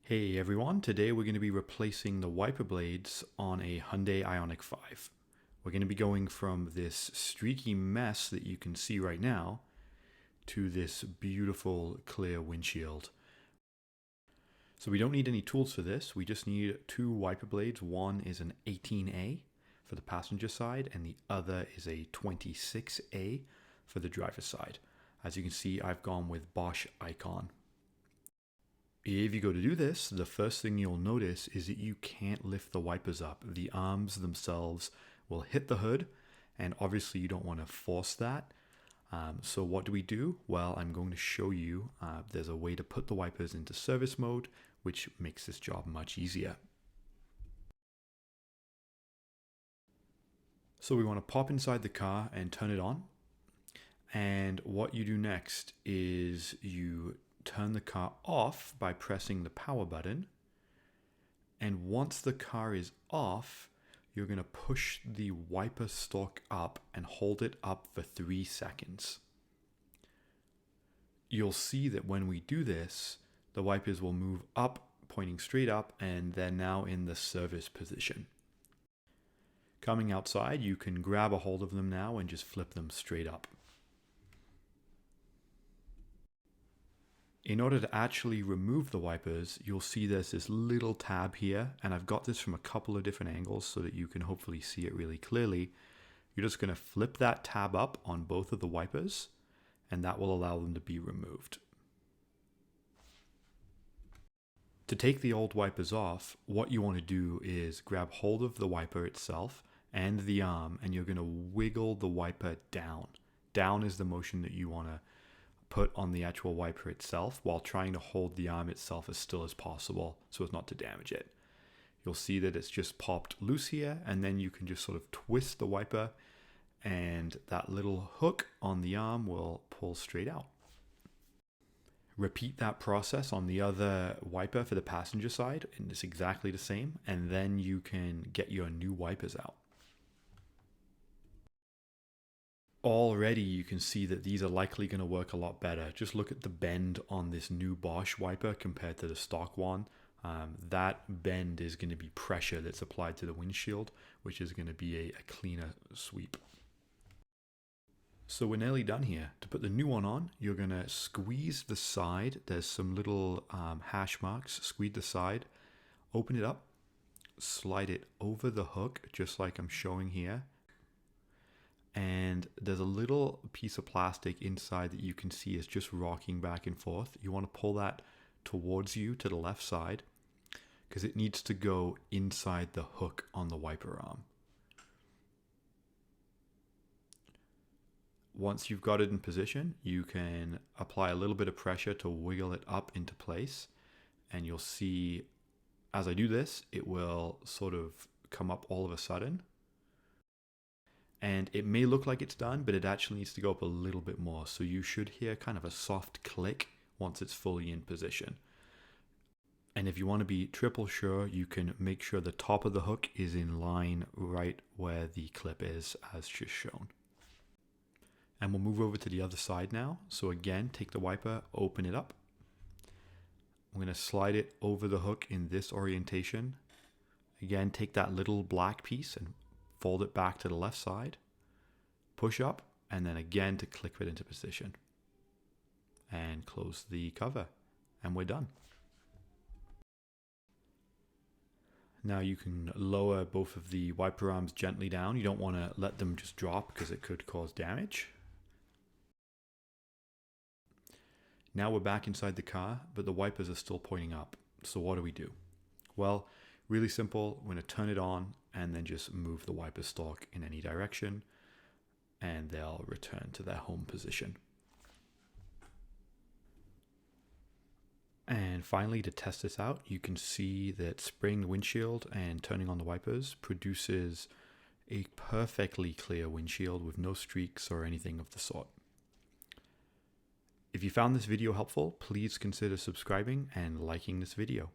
Hey everyone, today we're going to be replacing the wiper blades on a Hyundai Ioniq 5. We're going to be going from this streaky mess that you can see right now to this beautiful clear windshield. So we don't need any tools for this, we just need two wiper blades. One is an 18A for the passenger side and the other is a 26A for the driver's side. As you can see, I've gone with Bosch Icon. If you go to do this, the first thing you'll notice is that you can't lift the wipers up. The arms themselves will hit the hood, and obviously you don't want to force that. So what do we do? Well, I'm going to show you there's a way to put the wipers into service mode, which makes this job much easier. So we want to pop inside the car and turn it on. And what you do next is you turn the car off by pressing the power button. And once the car is off, you're going to push the wiper stalk up and hold it up for 3 seconds. You'll see that when we do this, the wipers will move up, pointing straight up, and they're now in the service position. Coming outside, you can grab a hold of them now and just flip them straight up. In order to actually remove the wipers, you'll see there's this little tab here, and I've got this from a couple of different angles so that you can hopefully see it really clearly. You're just going to flip that tab up on both of the wipers, and that will allow them to be removed. To take the old wipers off, what you want to do is grab hold of the wiper itself and the arm, and you're going to wiggle the wiper down. Down is the motion that you want to put on the actual wiper itself while trying to hold the arm itself as still as possible so as not to damage it. You'll see that it's just popped loose here, and then you can just sort of twist the wiper and that little hook on the arm will pull straight out. Repeat that process on the other wiper for the passenger side, and it's exactly the same, and then you can get your new wipers out. Already you can see that these are likely going to work a lot better. Just look at the bend on this new Bosch wiper compared to the stock one. That bend is going to be pressure that's applied to the windshield, which is going to be a cleaner sweep. So we're nearly done here. To put the new one on, you're going to squeeze the side. There's some little hash marks. Squeeze the side, open it up, slide it over the hook, just like I'm showing here. And there's a little piece of plastic inside that you can see is just rocking back and forth. You want to pull that towards you to the left side because it needs to go inside the hook on the wiper arm. Once you've got it in position, you can apply a little bit of pressure to wiggle it up into place. And you'll see as I do this, it will sort of come up all of a sudden. And it may look like it's done, but it actually needs to go up a little bit more. So you should hear kind of a soft click once it's fully in position. And if you want to be triple sure, you can make sure the top of the hook is in line right where the clip is, as just shown. And we'll move over to the other side now. So again, take the wiper, open it up. I'm going to slide it over the hook in this orientation. Again, take that little black piece and fold it back to the left side, push up, and then again to click it into position. And close the cover, and we're done. Now you can lower both of the wiper arms gently down. You don't want to let them just drop because it could cause damage. Now we're back inside the car, but the wipers are still pointing up. So what do? Well, really simple. We're going to turn it on and then just move the wiper stalk in any direction, and they'll return to their home position. And finally, to test this out, you can see that spraying the windshield and turning on the wipers produces a perfectly clear windshield with no streaks or anything of the sort. If you found this video helpful, please consider subscribing and liking this video.